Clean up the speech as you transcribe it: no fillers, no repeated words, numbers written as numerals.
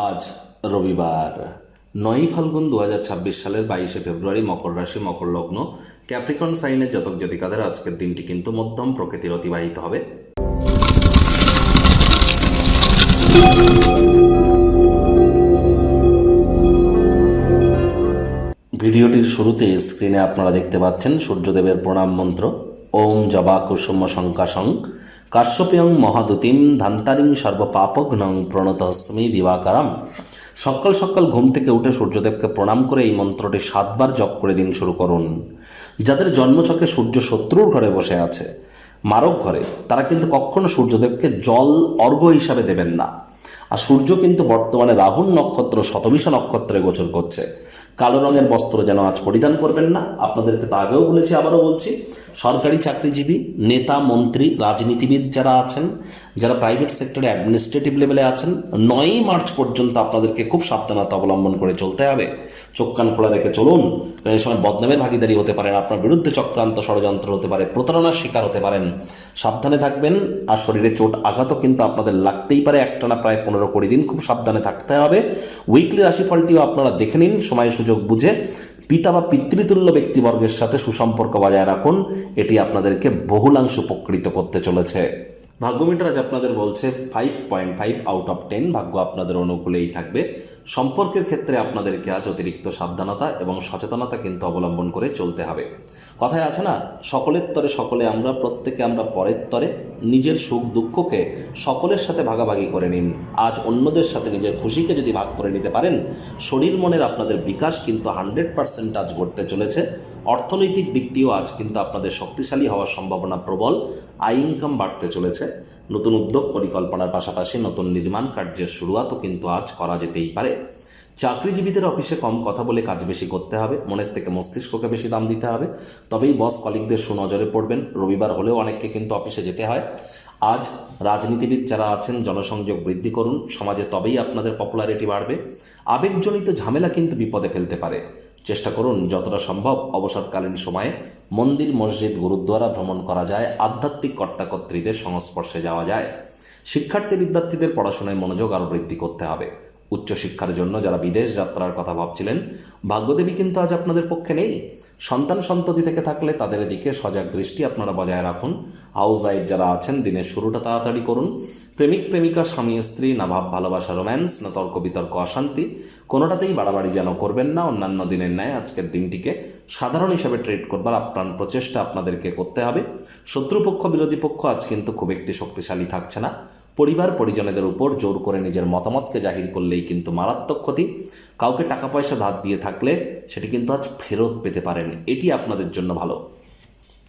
আজ রবিবার 9 ফাল্গুন 2026 সালের 22শে ফেব্রুয়ারি। মকর রাশি, মকর লগ্ন, ক্যাপ্রিকন সাইনের জাতক জাতিকাদের আজকের দিনটি কিন্তু মধ্যম প্রকৃতির অতিবাহিত হবে। ভিডিওটির শুরুতে স্ক্রিনে আপনারা দেখতে পাচ্ছেন সূর্যদেবের প্রণাম মন্ত্র। ওম জবা কুসুম শঙ্কাশং কাশ্যপেয়ং মহাদুতিম ধান্তারিং সর্বপাপঘ্নং প্রণতস্মি দিবাকারাম। সকাল সকাল ঘুম থেকে উঠে সূর্যদেবকে প্রণাম করে এই মন্ত্রটি 7 বার জপ করে দিন শুরু করুন। যাদের জন্মছকে সূর্য শত্রুর ঘরে বসে আছে, মারক ঘরে, তারা কিন্তু কখনো সূর্যদেবকে জল অর্ঘ্য হিসাবে দেবেন না। আর সূর্য কিন্তু বর্তমানে রাহুল নক্ষত্র শতবিশা নক্ষত্রে গোচর করছে। কালো রঙের বস্ত্র যেন আজ পরিধান করবেন না। আপনাদেরকে তা আগেও বলেছি, আবারও বলছি, সরকারি চাকরিজীবী, নেতা, মন্ত্রী, রাজনীতিবিদ যারা আছেন, যারা প্রাইভেট সেক্টরে অ্যাডমিনিস্ট্রেটিভ লেভেলে আছেন, 9ই মার্চ পর্যন্ত আপনাদেরকে খুব সাবধানতা অবলম্বন করে চলতে হবে। চোখ কান খোলা রেখে চলুন, কারণ এই সময় বদনামের ভাগিদারি হতে পারেন, আপনার বিরুদ্ধে চক্রান্ত ষড়যন্ত্র হতে পারে, প্রতারণার শিকার হতে পারেন। সাবধানে থাকবেন। আর শরীরে চোট আঘাতও কিন্তু আপনাদের লাগতেই পারে। একটানা প্রায় 15-20 দিন খুব সাবধানে থাকতে হবে। উইকলি রাশিফলটিও আপনারা দেখে নিন সময় সুযোগ বুঝে। পিতা বা পিতৃতুল্য ব্যক্তিবর্গের সাথে সুসম্পর্ক বজায় রাখুন, এটি আপনাদেরকে বহুলাংশ উপকৃত করতে চলেছে। ভাগ্যমিটার আজ আপনাদের বলছে 5.5 আউট অফ 10। ভাগ্য আপনাদের অনুকূলেই থাকবে। সম্পর্কের ক্ষেত্রে আপনাদেরকে আজ অতিরিক্ত সাবধানতা এবং সচেতনতা কিন্তু অবলম্বন করে চলতে হবে। কথায় আছে না, সকলের তরে সকলে আমরা, প্রত্যেকে আমরা পরের তরে। নিজের সুখ দুঃখকে সকলের সাথে ভাগাভাগি করে নিন। আজ অন্যদের সাথে নিজের খুশিকে যদি ভাগ করে নিতে পারেন, শরীর মনের আপনাদের বিকাশ কিন্তু 100% আজ ঘটতে চলেছে। অর্থনৈতিক দিকটিও আজ কিন্তু আপনাদের শক্তিশালী হওয়ার সম্ভাবনা প্রবল। আয় ইনকাম বাড়তে চলেছে। নতুন উদ্যোগ পরিকল্পনার পাশাপাশি নতুন নির্মাণ কার্যের শুরুয়াতও কিন্তু আজ করা যেতেই পারে। চাকরিজীবীদের অফিসে কম কথা বলে কাজ বেশি করতে হবে, মনের থেকে মস্তিষ্ককে বেশি দাম দিতে হবে, তবেই বস কলিগদের সুনজরে পড়বেন। রবিবার হলেও অনেককে কিন্তু অফিসে যেতে হয়। আজ রাজনীতিবিদ যারা আছেন, জনসংযোগ বৃদ্ধি করুন, সমাজে তবেই আপনাদের পপুলারিটি বাড়বে। আবেগজনিত ঝামেলা কিন্তু বিপদে ফেলতে পারে। চেষ্টা করুন যতটা সম্ভব অবসরকালীন সময়ে মন্দির, মসজিদ, গুরুদ্বারা ভ্রমণ করা যায়, আধ্যাত্মিক কর্তাকর্ত্রীদের সংস্পর্শে যাওয়া যায়। শিক্ষার্থী বিদ্যার্থীদের পড়াশোনায় মনোযোগ আরও বৃদ্ধি করতে হবে। উচ্চশিক্ষার জন্য যারা বিদেশ যাত্রার কথা ভাবছিলেন, ভাগ্যদেবী কিন্তু আজ আপনাদের পক্ষে নেই। সন্তান সন্ততি থেকে থাকলে তাদের দিকে সজাগ দৃষ্টি আপনারা বজায় রাখুন। হাউস ওয়াইফ যারা আছেন, দিনের শুরুটা তাড়াতাড়ি করুন। প্রেমিক প্রেমিকা, স্বামী স্ত্রী, না ভাব ভালোবাসা, রোম্যান্স, না তর্ক বিতর্ক, অশান্তি, কোনোটাতেই বাড়াবাড়ি যেন করবেন না। অন্যান্য দিনের ন্যায় আজকের দিনটিকে সাধারণ হিসাবে ট্রিট করবার আপ্রাণ প্রচেষ্টা আপনাদেরকে করতে হবে। শত্রুপক্ষ, বিরোধী পক্ষ আজ কিন্তু খুব একটি শক্তিশালী থাকছে না। পরিবার পরিজনদের উপর জোর করে নিজের মতামতকে জাহির করলেই কিন্তু মারাত্মক ক্ষতি। কাউকে টাকা পয়সা ধার দিয়ে থাকলে সেটি কিন্তু আজ ফেরত পেতে পারেন, এটি আপনাদের জন্য ভালো।